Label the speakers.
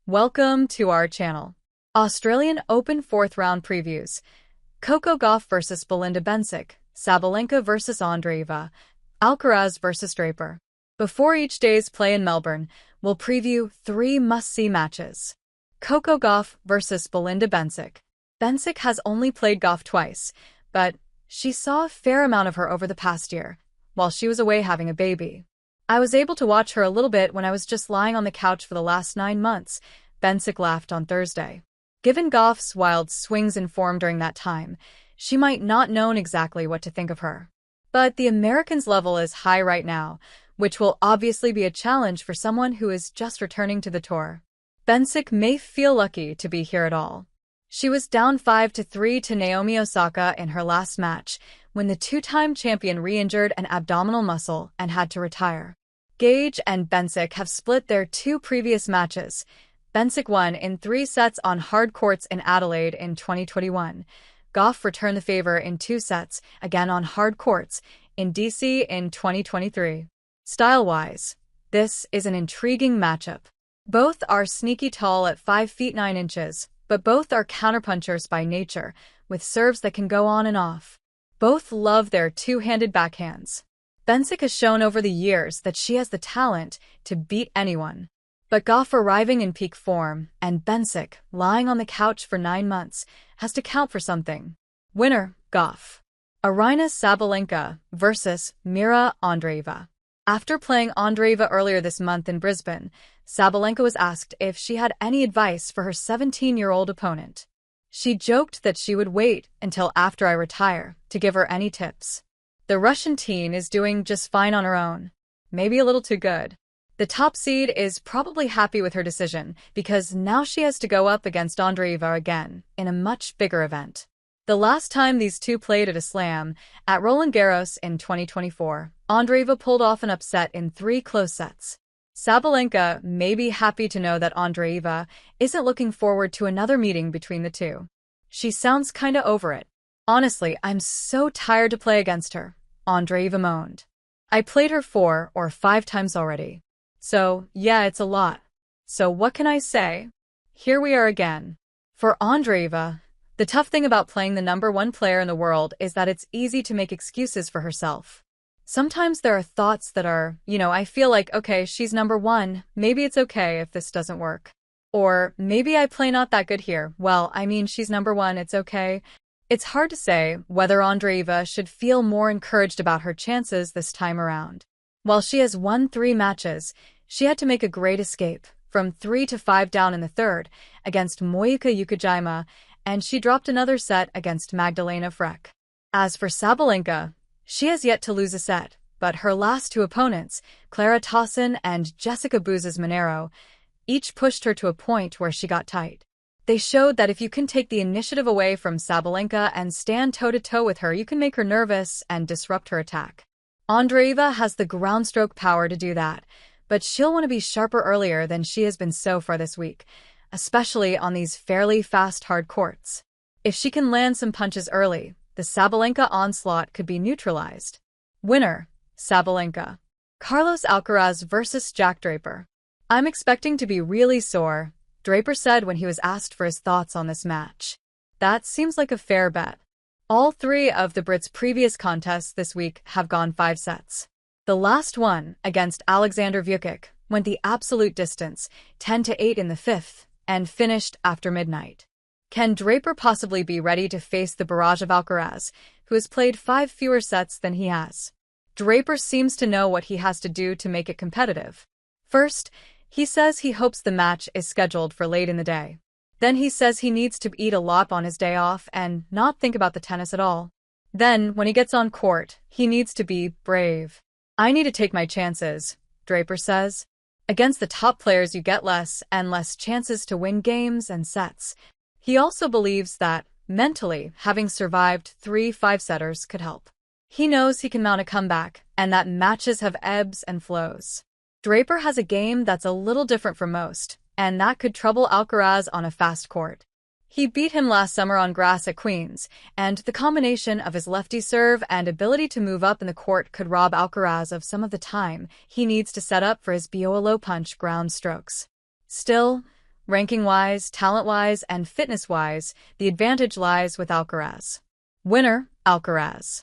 Speaker 1: Welcome to our channel. Australian Open 4th round previews. Coco Gauff vs Belinda Bencic, Sabalenka vs Andreeva, Alcaraz vs Draper. Before each day's play in Melbourne, we'll preview 3 must-see matches. Coco Gauff vs Belinda Bencic. Bencic has only played Gauff twice, but she saw a fair amount of her over the past year, while she was away having a baby. I was able to watch her a little bit when I was just lying on the couch for the last 9 months, Bencic laughed on Thursday. Given Gauff's wild swings in form during that time, she might not known exactly what to think of her. But the American's level is high right now, which will obviously be a challenge for someone who is just returning to the tour. Bencic may feel lucky to be here at all. She was down 5-3 to Naomi Osaka in her last match, when the 2-time champion re-injured an abdominal muscle and had to retire. Gauff and Bencic have split their 2 previous matches. Bencic won in 3 sets on hard courts in Adelaide in 2021. Gauff returned the favor in 2 sets, again on hard courts, in DC in 2023. Style-wise, this is an intriguing matchup. Both are sneaky tall at 5 feet 9 inches, but both are counterpunchers by nature, with serves that can go on and off. Both love their two-handed backhands. Bencic has shown over the years that she has the talent to beat anyone. But Gauff arriving in peak form, and Bencic, lying on the couch for 9 months, has to count for something. Winner, Gauff. Aryna Sabalenka vs Mira Andreeva. After playing Andreeva earlier this month in Brisbane, Sabalenka was asked if she had any advice for her 17-year-old opponent. She joked that she would wait until after I retire to give her any tips. The Russian teen is doing just fine on her own. Maybe a little too good. The top seed is probably happy with her decision because now she has to go up against Andreeva again in a much bigger event. The last time these two played at a slam, at Roland Garros in 2024, Andreeva pulled off an upset in 3 close sets. Sabalenka may be happy to know that Andreeva isn't looking forward to another meeting between the two. She sounds kinda over it. Honestly, I'm so tired to play against her, Andreeva moaned. I played her 4 or 5 times already. So, yeah, it's a lot. So what can I say? Here we are again. For Andreeva, the tough thing about playing the #1 player in the world is that it's easy to make excuses for herself. Sometimes there are thoughts that are, I feel like, okay, she's #1, maybe it's okay if this doesn't work. Or, maybe I play not that good here, well, I mean, she's #1, it's okay. It's hard to say whether Andreeva should feel more encouraged about her chances this time around. While she has won 3 matches, she had to make a great escape, from 3-5 down in the 3rd, against Moika Yukijima, and she dropped another set against Magdalena Frech. As for Sabalenka, she has yet to lose a set, but her last 2 opponents, Clara Tauson and Jessica Buses-Monero, each pushed her to a point where she got tight. They showed that if you can take the initiative away from Sabalenka and stand toe-to-toe with her, you can make her nervous and disrupt her attack. Andreeva has the groundstroke power to do that, but she'll want to be sharper earlier than she has been so far this week, especially on these fairly fast hard courts. If she can land some punches early, the Sabalenka onslaught could be neutralized. Winner, Sabalenka. Carlos Alcaraz vs Jack Draper. I'm expecting to be really sore, Draper said when he was asked for his thoughts on this match. That seems like a fair bet. All 3 of the Brits' previous contests this week have gone 5 sets. The last one, against Alexander Vukic, went the absolute distance, 10-8 in the 5th, and finished after midnight. Can Draper possibly be ready to face the barrage of Alcaraz, who has played 5 fewer sets than he has? Draper seems to know what he has to do to make it competitive. First, he says he hopes the match is scheduled for late in the day. Then he says he needs to eat a lot on his day off and not think about the tennis at all. Then, when he gets on court, he needs to be brave. I need to take my chances, Draper says. Against the top players you get less and less chances to win games and sets. He also believes that, mentally, having survived 3 5-setters could help. He knows he can mount a comeback, and that matches have ebbs and flows. Draper has a game that's a little different from most, and that could trouble Alcaraz on a fast court. He beat him last summer on grass at Queen's, and the combination of his lefty serve and ability to move up in the court could rob Alcaraz of some of the time he needs to set up for his Bioa low punch ground strokes. Still, Ranking-wise, talent-wise, and fitness-wise, the advantage lies with Alcaraz. Winner, Alcaraz.